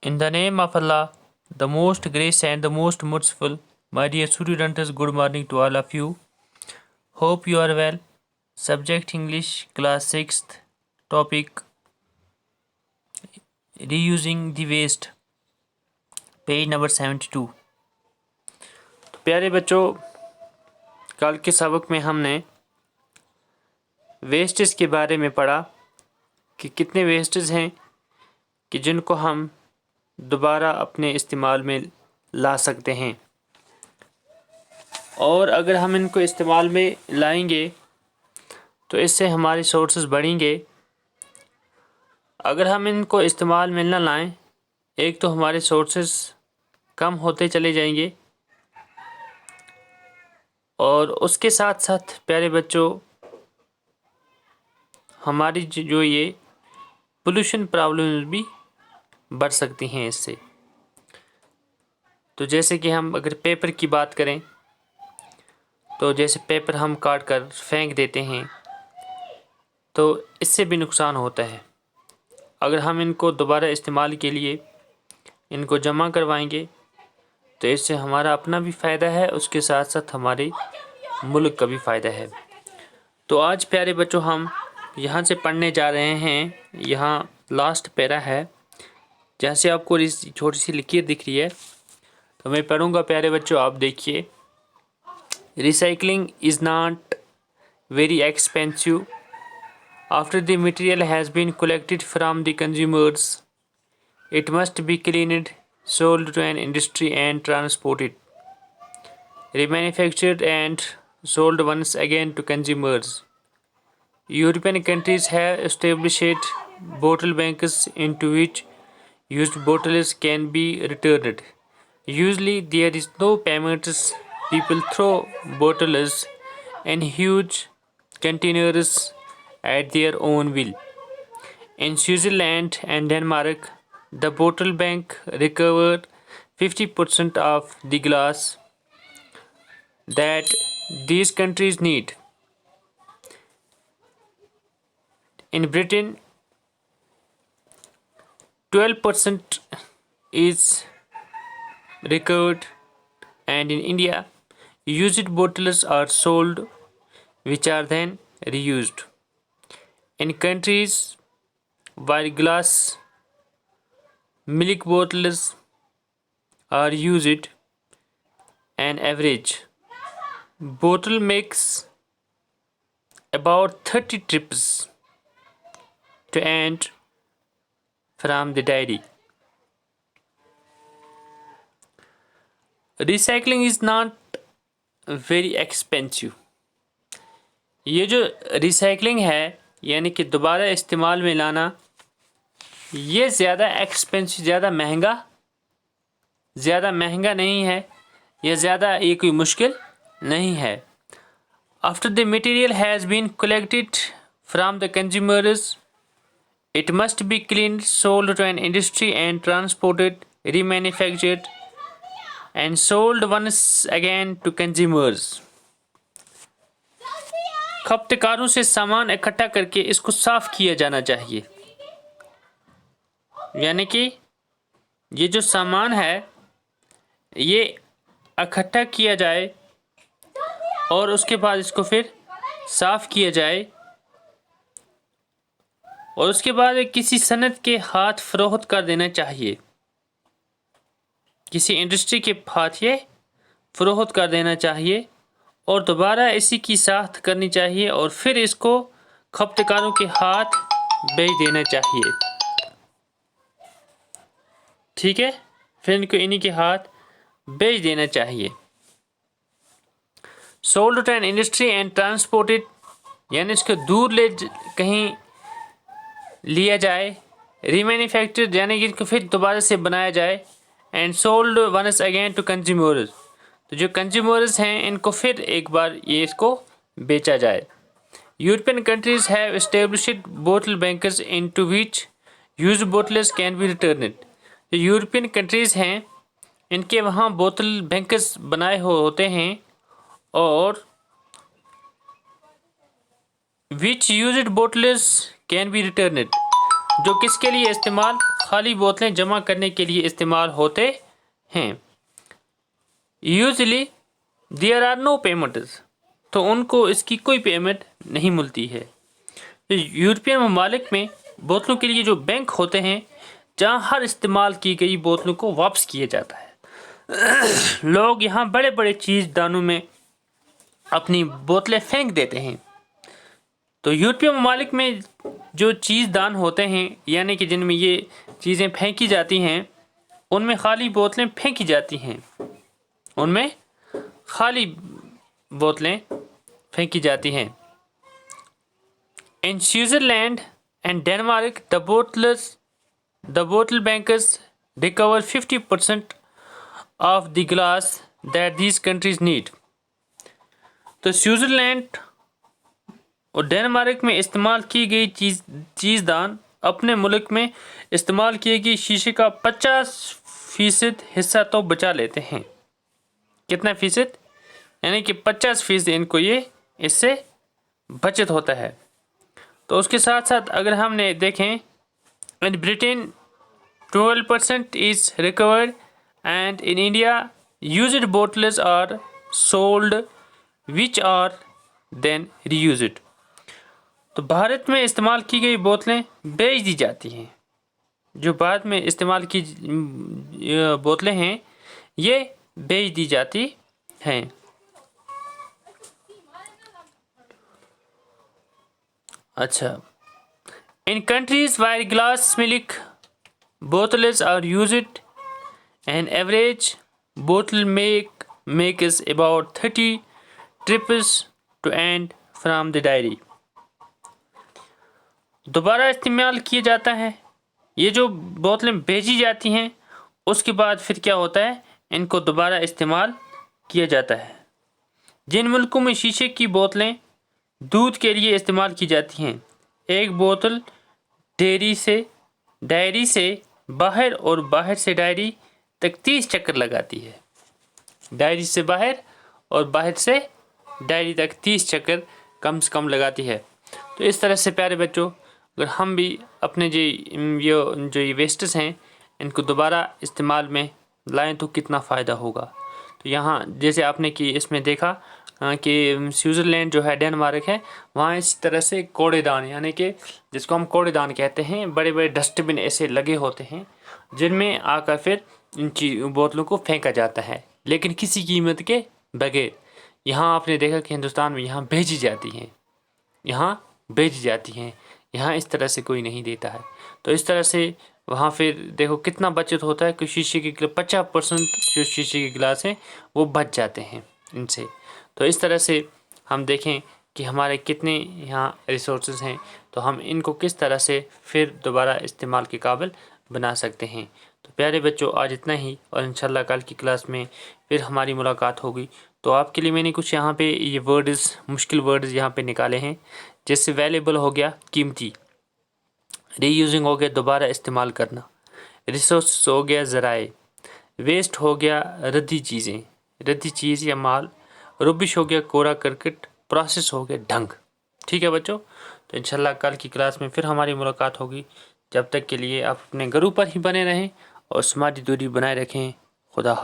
In the name of Allah, the most gracious and the most merciful, my dear students, good morning to all of you. Hope you are well. Subject English, class 6th, topic reusing the waste, page number 72. تو پیارے بچوں، کل کے سبق میں ہم نے ویسٹز کے بارے میں پڑھا کہ کتنے ویسٹز ہیں کہ جن کو ہم دوبارہ اپنے استعمال میں لا سکتے ہیں، اور اگر ہم ان کو استعمال میں لائیں گے تو اس سے ہمارے سورسز بڑھیں گے. اگر ہم ان کو استعمال میں نہ لائیں، ایک تو ہمارے سورسز کم ہوتے چلے جائیں گے، اور اس کے ساتھ ساتھ پیارے بچوں ہماری جو یہ پولوشن پرابلمز بھی بڑھ سکتی ہیں اس سے. تو جیسے کہ ہم اگر پیپر کی بات کریں تو جیسے پیپر ہم کاٹ کر پھینک دیتے ہیں تو اس سے بھی نقصان ہوتا ہے. اگر ہم ان کو دوبارہ استعمال کے لیے ان کو جمع کروائیں گے تو اس سے ہمارا اپنا بھی فائدہ ہے، اس کے ساتھ ساتھ ہمارے ملک کا بھی فائدہ ہے. تو آج پیارے بچوں ہم یہاں سے پڑھنے جا رہے ہیں، یہاں لاسٹ پیرا ہے جہاں سے آپ کو چھوٹی سی لکیر دکھ رہی ہے، تو میں پڑھوں گا. پیارے بچوں آپ دیکھیے. Recycling is not very expensive. After the material has been collected from the consumers, it must be cleaned, sold to an industry and transported, remanufactured and sold once again to consumers. European countries have established bottle banks into which used bottles can be returned. Usually there is no payment. People throw bottles in huge containers at their own will. In Switzerland and Denmark, the bottle bank recovered 50% of the glass that these countries need. In Britain, 12% is recovered, and in India, used bottles are sold which are then reused. In countries where glass milk bottles are used, an average bottle makes about 30 trips to and from the dairy. Recycling is not very expensive. یہ جو recycling ہے یعنی کہ دوبارہ استعمال میں لانا، یہ زیادہ ایکسپینسو، زیادہ مہنگا نہیں ہے، یا زیادہ یہ کوئی مشکل نہیں ہے. After the material has been collected from the consumers, it must be cleaned, sold to an industry and transported, remanufactured and sold once again to consumers. کھپتکاروں سے سامان اکٹھا کر کے اس کو صاف کیا جانا چاہیے. یعنی کہ یہ جو سامان ہے یہ اکٹھا کیا جائے اور اس کے بعد اس کو پھر صاف کیا جائے، اور اس کے بعد کسی صنعت کے ہاتھ فروخت کر دینا چاہیے، کسی انڈسٹری کے ہاتھ یہ فروخت کر دینا چاہیے، اور دوبارہ اسی کی ساخت کرنی چاہیے، اور پھر اس کو کھپتکاروں کے ہاتھ بیچ دینا چاہیے. ٹھیک ہے، پھر ان کو انہی کے ہاتھ بیچ دینا چاہیے. Sold to an industry and transported, یعنی اس کو دور کہیں لیا جائے. ریمینوفیکچرڈ، یعنی کہ اس کو پھر دوبارہ سے بنایا جائے. And sold once again to consumers, تو جو کنزیومرز ہیں ان کو پھر ایک بار یہ اس کو بیچا جائے. European countries have established bottle banks into which used bottles can be returned. جو یورپین کنٹریز ہیں ان کے وہاں بوتل بینکس بنائے ہوتے ہیں، اور which used bottles can be returned، جو کس کے لیے استعمال؟ خالی بوتلیں جمع کرنے کے لیے استعمال ہوتے ہیں. Usually there are no payments, تو ان کو اس کی کوئی پیمنٹ نہیں ملتی ہے. یورپین ممالک میں بوتلوں کے لیے جو بینک ہوتے ہیں جہاں ہر استعمال کی گئی بوتلوں کو واپس کیا جاتا ہے. لوگ یہاں بڑے بڑے چیز دانوں میں اپنی بوتلیں پھینک دیتے ہیں. تو یورپین ممالک میں جو چیز دان ہوتے ہیں، یعنی کہ جن میں یہ چیزیں پھینکی جاتی ہیں، ان میں خالی بوتلیں پھینکی جاتی ہیں. ان میں خالی بوتلیں پھینکی جاتی ہیں. In Switzerland and Denmark, the bottle bankers recover 50% of the glass that these countries need. تو سوئٹزرلینڈ اور ڈینمارک میں استعمال کی گئی چیز دان اپنے ملک میں استعمال کیے گئے شیشے کا 50% حصہ تو بچا لیتے ہیں. کتنا فیصد؟ یعنی کہ 50% ان کو یہ اس سے بچت ہوتا ہے. تو اس کے ساتھ ساتھ اگر ہم نے دیکھیں in Britain 12% is recovered and in India used bottles are sold which are then reused. تو بھارت میں استعمال کی گئی بوتلیں بیچ دی جاتی ہیں. جو بعد میں استعمال کی بوتلیں ہیں یہ بیچ دی جاتی ہیں. اچھا، in countries where glass milk bottles are used, an average bottle makes about 30 trips to and from the dairy. دوبارہ استعمال کیا جاتا ہے. یہ جو بوتلیں بیچی جاتی ہیں اس کے بعد پھر کیا ہوتا ہے؟ ان کو دوبارہ استعمال کیا جاتا ہے. جن ملکوں میں شیشے کی بوتلیں دودھ کے لیے استعمال کی جاتی ہیں، ایک بوتل ڈائری سے باہر اور باہر سے ڈائری تک 30 چکر لگاتی ہے. ڈائری سے باہر اور باہر سے ڈائری تک 30 چکر کم سے کم لگاتی ہے. تو اس طرح سے پیارے بچوں، اگر ہم بھی اپنے جو ویسٹس ہیں ان کو دوبارہ استعمال میں لائیں تو کتنا فائدہ ہوگا. تو یہاں جیسے آپ نے کہ اس میں دیکھا کہ سوئٹزرلینڈ جو ہے ڈینمارک ہے، وہاں اس طرح سے کوڑے دان، یعنی کہ جس کو ہم کوڑے دان کہتے ہیں، بڑے بڑے ڈسٹ بن ایسے لگے ہوتے ہیں جن میں آ کر پھر ان بوتلوں کو پھینکا جاتا ہے، لیکن کسی قیمت کے بغیر. یہاں آپ نے دیکھا کہ ہندوستان میں یہاں بیچی جاتی ہیں، یہاں اس طرح سے کوئی نہیں دیتا ہے. تو اس طرح سے وہاں پھر دیکھو کتنا بچت ہوتا ہے کہ شیشے کے 50% جو شیشے کے گلاس ہیں وہ بچ جاتے ہیں ان سے. تو اس طرح سے ہم دیکھیں کہ ہمارے کتنے یہاں ریسورسز ہیں، تو ہم ان کو کس طرح سے پھر دوبارہ استعمال کے قابل بنا سکتے ہیں. تو پیارے بچوں، آج اتنا ہی، اور انشاءاللہ کل کی کلاس میں پھر ہماری ملاقات ہوگی. تو آپ کے لیے میں نے کچھ یہاں پہ یہ مشکل ورڈز یہاں پہ نکالے ہیں، جیسے ویلیبل ہو گیا قیمتی، ری یوزنگ ہو گیا دوبارہ استعمال کرنا، ریسورس ہو گیا ذرائع، ویسٹ ہو گیا ردی چیز یا مال، ربش ہو گیا کوڑا کرکٹ، پروسیس ہو گیا ڈھنگ. ٹھیک ہے بچوں، تو انشاءاللہ کل کی کلاس میں پھر ہماری ملاقات ہوگی. جب تک کے لیے آپ اپنے گھروں پر ہی بنے رہیں اور سماجی دوری بنائے رکھیں. خدا حافظ.